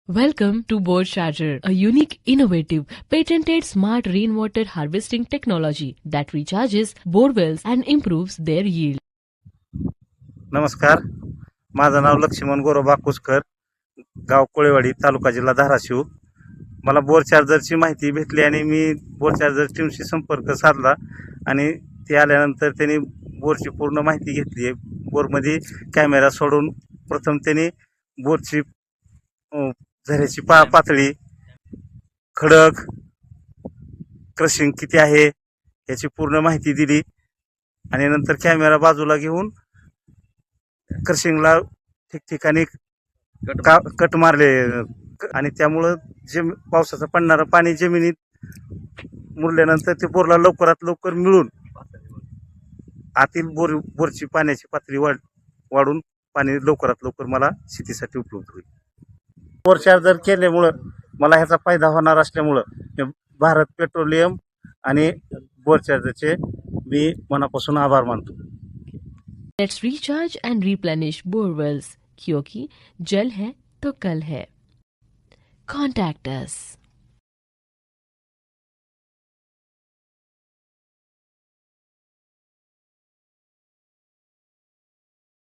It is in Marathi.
Welcome to Bore Charger, a unique, innovative, patented smart rainwater harvesting technology that recharges bore wells and improves their yield. नमस्कार, माझं नाव लक्ष्मण गोरोबा कुसकर, गाव कोळेवाडी, तालुका जिल्हा धाराशिव. मला बोर चार्जरची माहिती भेटली आणि मी बोर चार्जर टीमशी संपर्क साधला आणि ते आल्यानंतर त्यांनी बोरची पूर्ण माहिती घेतली आहे. बोरमध्ये कॅमेरा सोडून प्रथम त्यांनी बोरची झऱ्याची पातळी, खडक, क्रशिंग किती आहे याची पूर्ण माहिती दिली आणि नंतर कॅमेरा बाजूला घेऊन क्रशिंगला ठिकठिकाणी कट मारले आणि त्यामुळं पावसाचं पडणारं पाणी जमिनीत मुरल्यानंतर ते बोरला लवकरात लवकर मिळून आतील बोरची पाण्याची पातळी वाढून पाणी लवकरात लवकर मला शेतीसाठी उपलब्ध होईल. बोर चार्जर केल्यामुळं मला ह्याचा फायदा होणार असल्यामुळं भारत पेट्रोलियम आणि बोर चार्जरचे मी मनापासून आभार मानतो. Let's recharge and replenish bore wells, क्योंकि जल है तो कल है. Contact us.